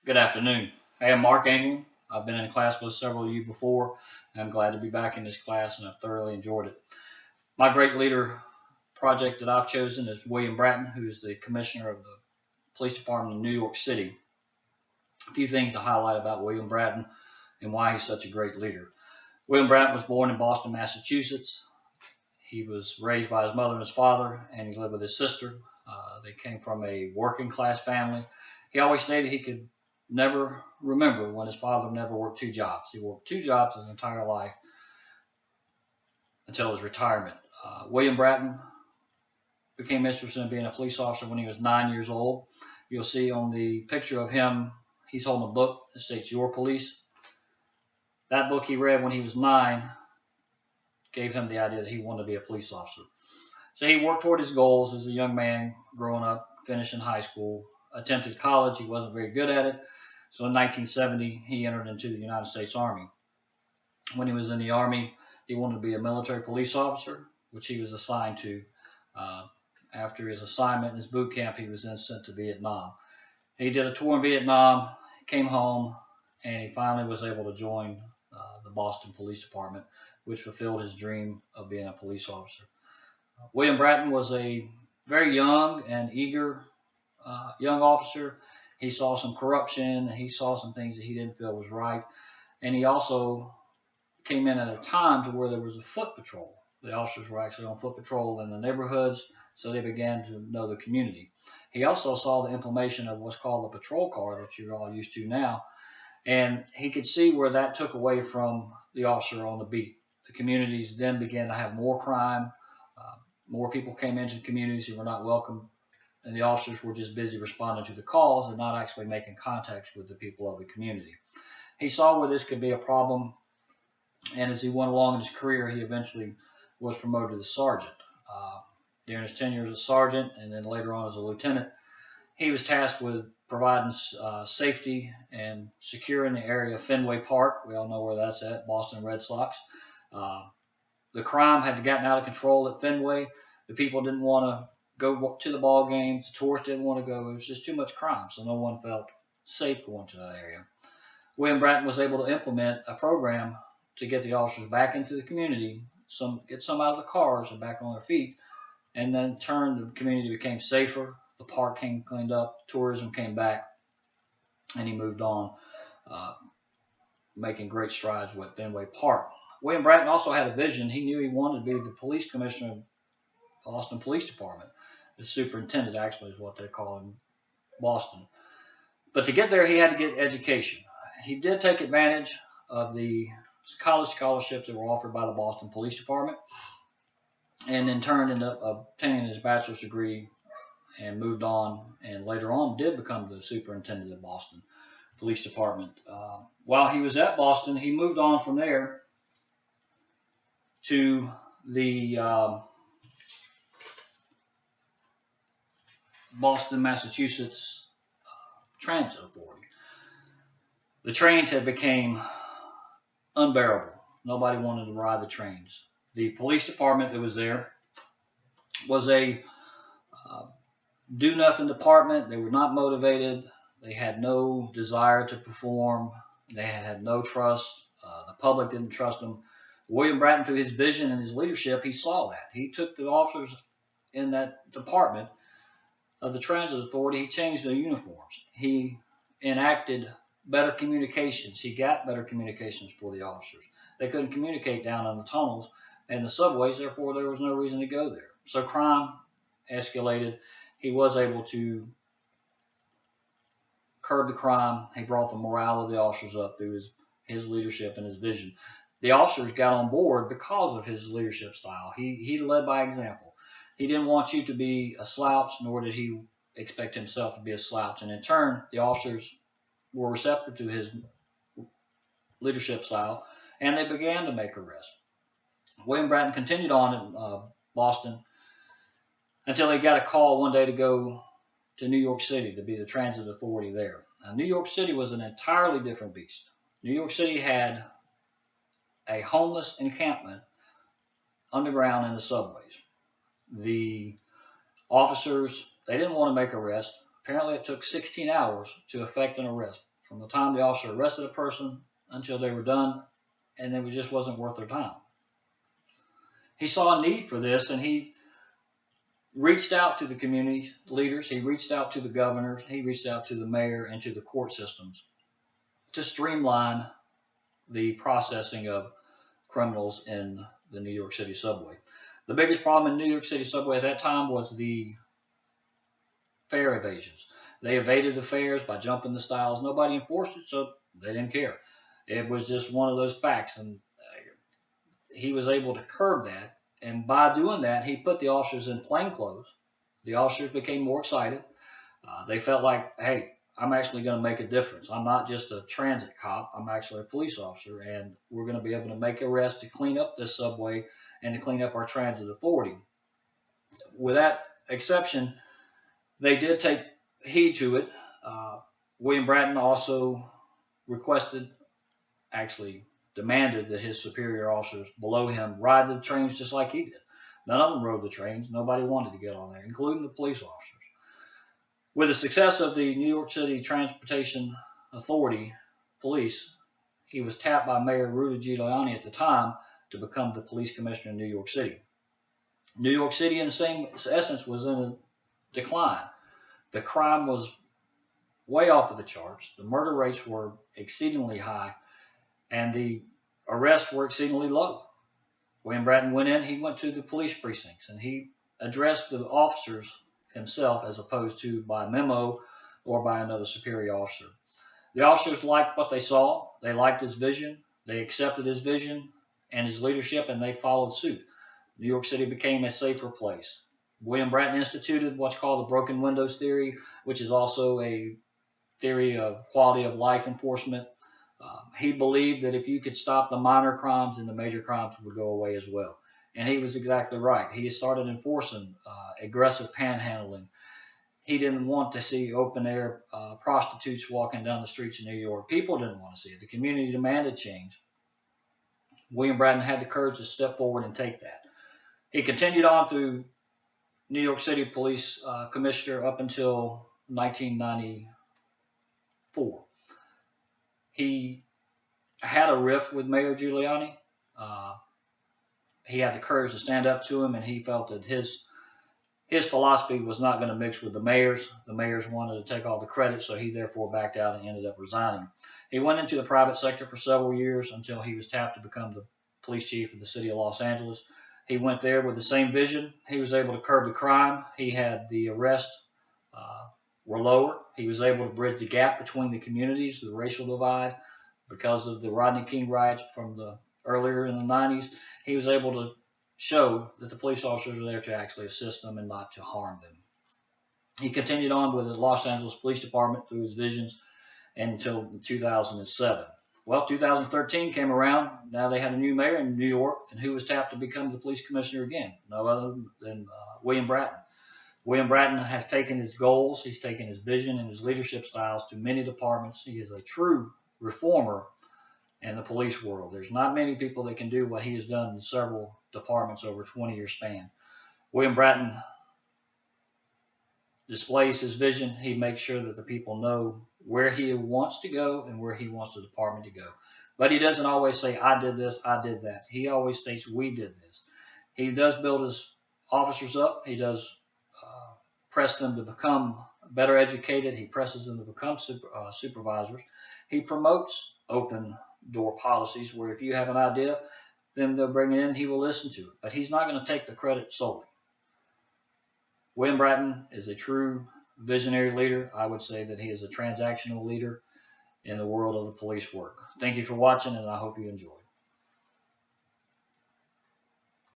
Good afternoon. Hey, I'm Mark Engel. I've been in class with several of you before, and I'm glad to be back in this class, and I've thoroughly enjoyed it. My great leader project that I've chosen is William Bratton, who's the commissioner of the police department in New York City. A few things to highlight about William Bratton and why he's such a great leader. William Bratton was born in Boston, Massachusetts. He was raised by his mother and his father, and he lived with his sister. They came from a working class family. He always stated he could never remember when his father never worked two jobs. He worked two jobs his entire life until his retirement. William Bratton became interested in being a police officer when he was 9 years old. You'll see on the picture of him, he's holding a book that states Your Police. That book he read when he was 9 gave him the idea that he wanted to be a police officer. So he worked toward his goals as a young man growing up, finishing high school, attempted college. He wasn't very good at it. So in 1970, he entered into the United States Army. When he was in the Army, he wanted to be a military police officer, which he was assigned to. After his assignment in his boot camp, he was then sent to Vietnam. He did a tour in Vietnam, came home, and he finally was able to join the Boston Police Department, which fulfilled his dream of being a police officer. William Bratton was a very young and eager young officer. He saw some corruption. He saw some things that he didn't feel was right. And he also came in at a time to where there was a foot patrol. The officers were actually on foot patrol in the neighborhoods, so they began to know the community. He also saw the implementation of what's called a patrol car that you're all used to now. And he could see where that took away from the officer on the beat. The communities then began to have more crime. More people came into communities who were not welcome, and the officers were just busy responding to the calls and not actually making contacts with the people of the community. He saw where this could be a problem, and as he went along in his career, he eventually was promoted to sergeant. During his tenure as a sergeant and then later on as a lieutenant, he was tasked with providing safety and securing the area of Fenway Park. We all know where that's at, Boston Red Sox. The crime had gotten out of control at Fenway. The people didn't want to go to the ball games. The tourists didn't want to go. It was just too much crime, so no one felt safe going to that area. William Bratton was able to implement a program to get the officers back into the community, get some out of the cars and back on their feet, and then the community became safer. The park came cleaned up, tourism came back, and he moved on, making great strides with Fenway Park. William Bratton also had a vision. He knew he wanted to be the police commissioner of Boston Police Department. The superintendent actually is what they call in Boston. But to get there, he had to get education. He did take advantage of the college scholarships that were offered by the Boston Police Department, and in turn ended up obtaining his bachelor's degree and moved on, and later on did become the superintendent of Boston Police Department. While he was at Boston, he moved on from there to the Boston, Massachusetts Transit Authority. The trains had become unbearable. Nobody wanted to ride the trains. The police department that was there was a do-nothing department. They were not motivated. They had no desire to perform. They had no trust. The public didn't trust them. William Bratton, through his vision and his leadership, he saw that. He took the officers in that department of the Transit Authority. He changed their uniforms. He enacted better communications. He got better communications for the officers. They couldn't communicate down in the tunnels and the subways, therefore there was no reason to go there. So crime escalated. He was able to curb the crime. He brought the morale of the officers up through his leadership and his vision. The officers got on board because of his leadership style. He led by example. He didn't want you to be a slouch, nor did he expect himself to be a slouch. And in turn, the officers were receptive to his leadership style, and they began to make arrests. William Bratton continued on in Boston until he got a call one day to go to New York City to be the transit authority there. Now, New York City was an entirely different beast. New York City had a homeless encampment underground in the subways. The officers, they didn't want to make arrests. Apparently it took 16 hours to effect an arrest from the time the officer arrested a person until they were done, and it just wasn't worth their time. He saw a need for this, and he reached out to the community leaders, he reached out to the governors, he reached out to the mayor and to the court systems to streamline the processing of criminals in the New York City subway. The biggest problem in New York City subway at that time was the fare evasions. They evaded the fares by jumping the stiles. Nobody enforced it, so they didn't care. It was just one of those facts, and he was able to curb that. And by doing that, he put the officers in plain clothes. The officers became more excited. They felt like, hey, I'm actually going to make a difference. I'm not just a transit cop. I'm actually a police officer, and we're going to be able to make arrests to clean up this subway and to clean up our transit authority. With that exception, they did take heed to it. William Bratton also demanded that his superior officers below him ride the trains just like he did. None of them rode the trains. Nobody wanted to get on there, including the police officers. With the success of the New York City Transportation Authority police, he was tapped by Mayor Rudy Giuliani at the time to become the police commissioner in New York City. New York City, in the same essence, was in a decline. The crime was way off of the charts. The murder rates were exceedingly high, and the arrests were exceedingly low. William Bratton went in, he went to the police precincts, and he addressed the officers himself as opposed to by memo or by another superior officer. The officers liked what they saw. They liked his vision. They accepted his vision and his leadership, and they followed suit. New York City became a safer place. William Bratton instituted what's called the broken windows theory, which is also a theory of quality of life enforcement. He believed that if you could stop the minor crimes, then the major crimes would go away as well. And he was exactly right. He started enforcing aggressive panhandling. He didn't want to see open-air prostitutes walking down the streets of New York. People didn't want to see it. The community demanded change. William Bratton had the courage to step forward and take that. He continued on through New York City Police Commissioner up until 1994. He had a rift with Mayor Giuliani. He had the courage to stand up to him, and he felt that his philosophy was not going to mix with the mayor's. The mayors wanted to take all the credit, so he therefore backed out and ended up resigning. He went into the private sector for several years until he was tapped to become the police chief of the city of Los Angeles. He went there with the same vision. He was able to curb the crime. He had the arrests were lower. He was able to bridge the gap between the communities, the racial divide, because of the Rodney King riots from the earlier in the 90s. He was able to show that the police officers were there to actually assist them and not to harm them. He continued on with the Los Angeles Police Department through his visions until 2007. Well, 2013 came around. Now they had a new mayor in New York, and who was tapped to become the police commissioner again? No other than William Bratton. William Bratton has taken his goals, he's taken his vision and his leadership styles to many departments. He is a true reformer in the police world. There's not many people that can do what he has done in several departments over a 20-year span. William Bratton displays his vision. He makes sure that the people know where he wants to go and where he wants the department to go. But he doesn't always say, I did this, I did that. He always states, we did this. He does build his officers up. He does press them to become better educated. He presses them to become supervisors. He promotes open door policies where if you have an idea, then they'll bring it in, he will listen to it. But he's not going to take the credit solely. William Bratton is a true visionary leader. I would say that he is a transactional leader in the world of the police work. Thank you for watching, and I hope you enjoyed.